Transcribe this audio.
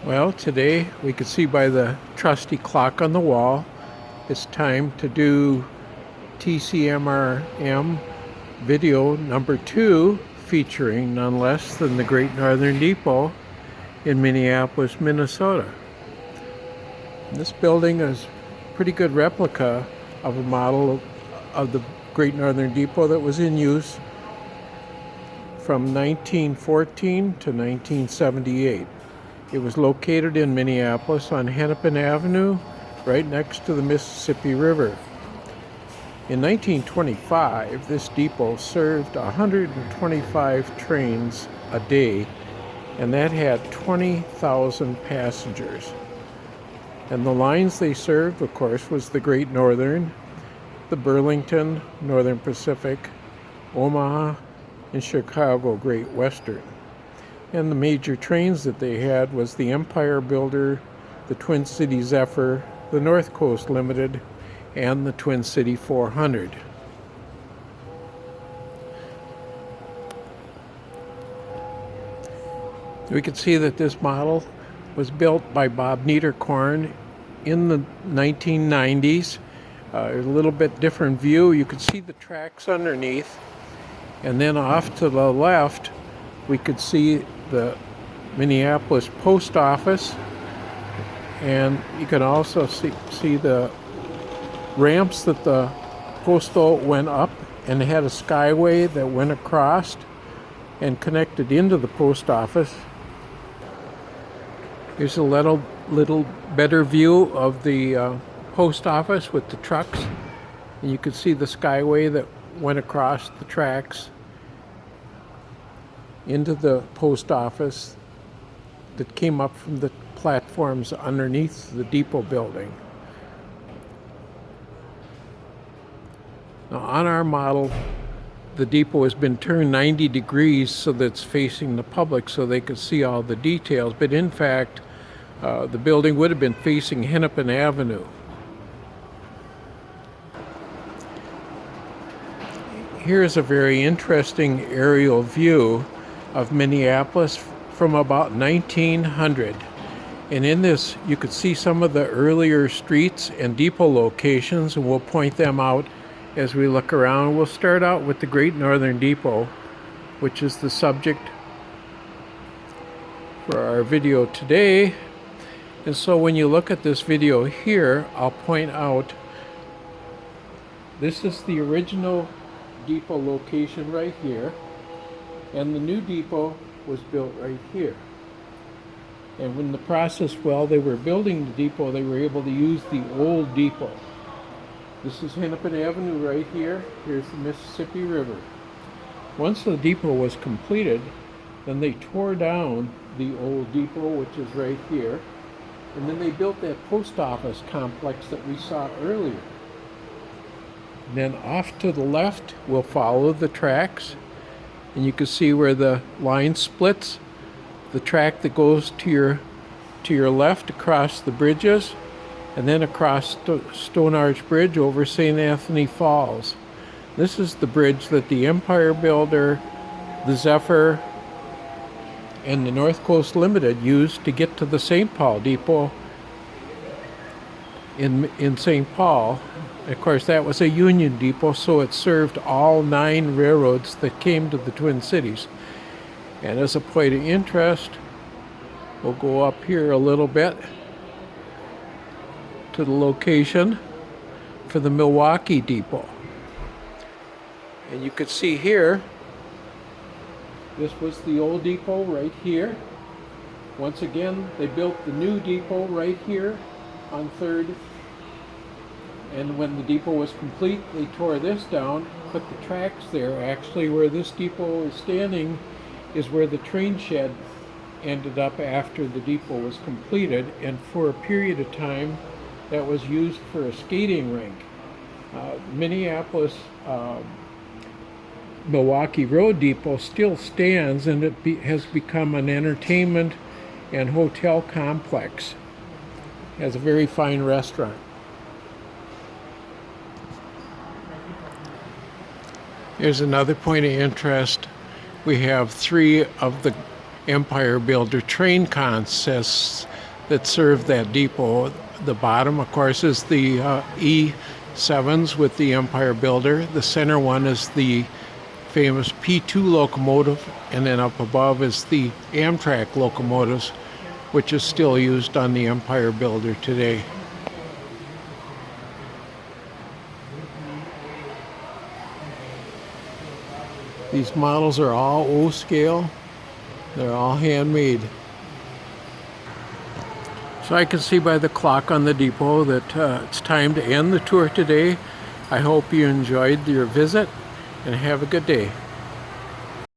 Well, today we could see by the trusty clock on the wall, it's time to do TCMRM video number 2, featuring none less than the Great Northern Depot in Minneapolis, Minnesota. This building is a pretty good replica of a model of the Great Northern Depot that was in use from 1914 to 1978. It was located in Minneapolis on Hennepin Avenue, right next to the Mississippi River. In 1925, this depot served 125 trains a day, and that had 20,000 passengers. And the lines they served, of course, was the Great Northern, the Burlington, Northern Pacific, Omaha, and Chicago Great Western. And the major trains that they had was the Empire Builder, the Twin City Zephyr, the North Coast Limited, and the Twin City 400. We can see that this model was built by Bob Niederkorn in the 1990s. A little bit different view. You could see the tracks underneath, and then off to the left we could see the Minneapolis post office, and you can also see the ramps that the postal went up, and they had a skyway that went across and connected into the post office. Here's a little better view of the post office with the trucks, and you can see the skyway that went across the tracks into the post office that came up from the platforms underneath the depot building. Now, on our model, the depot has been turned 90 degrees so that it's facing the public so they could see all the details, but in fact the building would have been facing Hennepin Avenue. Here's a very interesting aerial view of Minneapolis from about 1900. And in this, you could see some of the earlier streets and depot locations, and we'll point them out as we look around. We'll start out with the Great Northern Depot, which is the subject for our video today. And so when you look at this video here, I'll point out this is the original depot location right here, and the new depot was built right here. And when the process, while they were building the depot, they were able to use the old depot. This is Hennepin Avenue right here. Here's the Mississippi River. Once the depot was completed, then they tore down the old depot, which is right here, and then they built that post office complex that we saw earlier. And then off to the left, we'll follow the tracks, and you can see where the line splits. The track that goes to your left across the bridges, and then across Stone Arch Bridge over St. Anthony Falls. This is the bridge that the Empire Builder, the Zephyr, and the North Coast Limited used to get to the St. Paul Depot in St. Paul. Of course, that was a Union depot, so it served all 9 railroads that came to the Twin Cities. And as a point of interest, we'll go up here a little bit to the location for the Milwaukee depot. And you could see here, this was the old depot right here. Once again, they built the new depot right here on 3rd. And when the depot was complete, they tore this down, put the tracks there. Actually, where this depot is standing is where the train shed ended up after the depot was completed, and for a period of time that was used for a skating rink. Minneapolis Milwaukee Road Depot still stands, and it has become an entertainment and hotel complex. It has a very fine restaurant. Here's another point of interest. We have 3 of the Empire Builder train consists that serve that depot. The bottom, of course, is the E7s with the Empire Builder. The center one is the famous P2 locomotive, and then up above is the Amtrak locomotives, which is still used on the Empire Builder today. These models are all O scale. They're all handmade. So I can see by the clock on the depot that it's time to end the tour today. I hope you enjoyed your visit and have a good day.